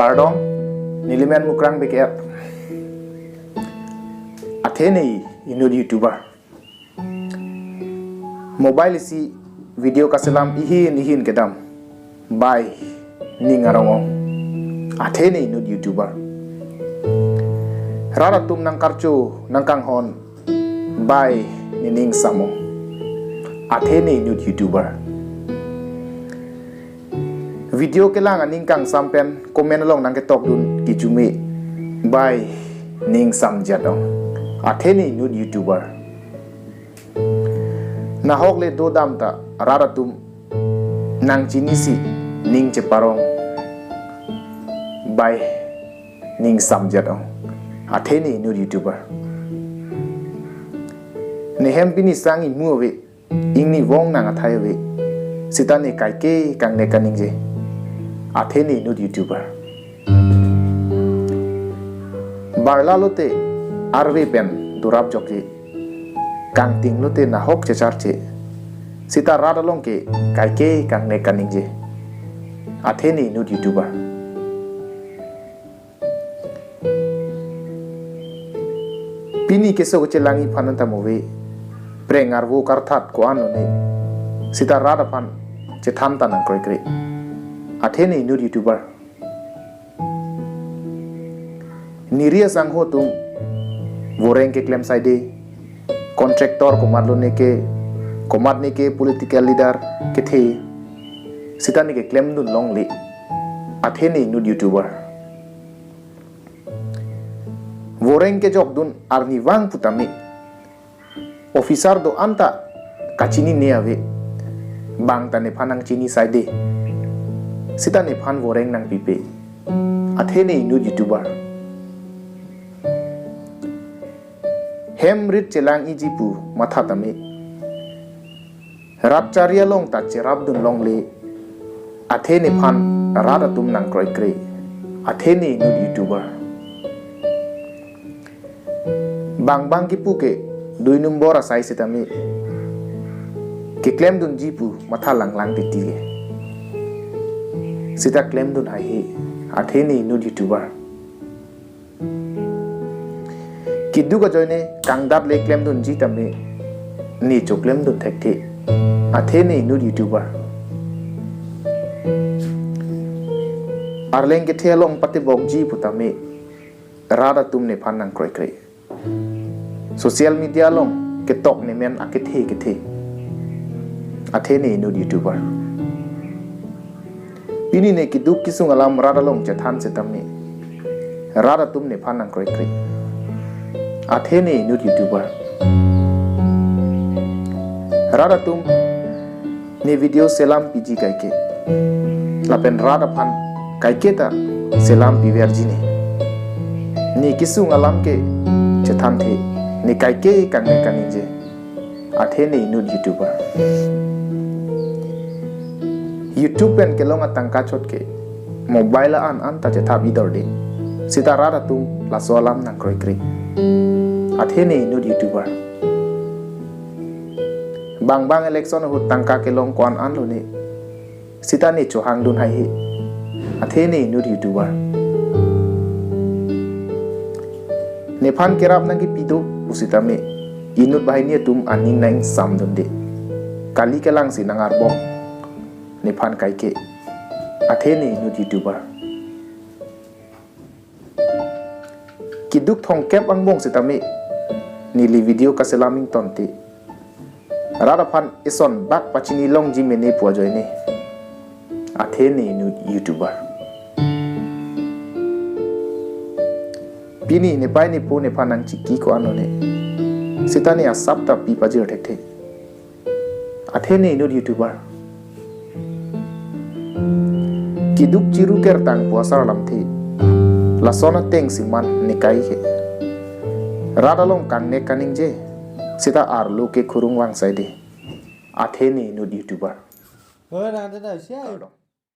karong nilimen Mukrang Bey Athe nei INUT YouTuber mobile si video kaselam ihin kedam by ning Athe nei INUT YouTuber raratum nang karcho nang kanghon by ingsam Athe nei INUT YouTuber video kelang aning kangsam pen komen along nang ketok dun kejume by ingsam jadong Athe nei INUT YouTuber Nahok le dorap ta raratum nangchini si ning cheparong by ingsam jadong Athe nei INUT YouTuber nehem Pini sangi muwe Ingni-vong nang athai we Sita ne kaike kanngnek kaningje Athe nei INUT YouTuber Barla lote arve pen dorap jokje kangting lote Nahok cheparong Sita radalong ke kaike kanngnek kaningje Athe nei INUT YouTuber Pini keso langi phananta mowe preng arvo karthat ko anone Sita radapan chetam tanang kre Athe nei INUT YouTuber niria sang ho tum voreng ke claim side contractor komad ne ke political leader ke the Sita ne ke claim dun long le Athe nei INUT YouTuber voreng ke jok dun arniwang putame officer do anta kachini ne ave bang tane phanang chini side Sita ne phan voreng nang pipe Athe nei INUT YouTuber hem rit chelang ijipu matha tame rap charia long ta cherap dun long le Athe ne phan radatum nang kre Athe nei INUT YouTuber bang ki puke 2 number asai sitame ke claim dun jipu matha lang titi Sita claim dun hai Athe nei INUT YouTuber kidu ka joine kangdat le claim dun ji tame ni cho claim dun thekte Athe nei INUT YouTuber arleng ke thelong pati bok ji putame rada tum ne phanang kre social media long ketok ne men akethe Athe nei INUT YouTuber Pini ne kiduk kisung alam rada long chethan setame rada tum ne phanang kre Athe nei INUT YouTuber rada tum ne video selam piji kaike lapen rada phan kaike ta selam piverji ne kisung alam ke chethan the ni kaike kanngnek kaningje Athe nei INUT YouTuber YouTube pen kelong atang kachot ke mobile an ta chetha bidor de Sita radatum la solam nang kre Athe nei INUT YouTuber bang election hut tangka kelong kwan an lo ne Sita ne chohang dun hai Athe nei INUT YouTuber nephan kerap nangi pidu usita me INUT bahini tum aning nang sam dunde kali kelang si nangar bom nephan kaike Athe nei INUT YouTuber kiduk thong kep angbong sitame nili video kaselaming tonte radaphan ison bak pachini long ji mene puajoine Athe nei INUT YouTuber Pini ne pai ne po ne phanang chiki ko anone Sita ne asapta pi pajir thekte Athe nei INUT YouTuber kiduk chiru ker tang puasar lamthe lasona teng siman nikai he radalong kanngnek kaningje Sita ar loke khurung wang side Athe nei INUT YouTuber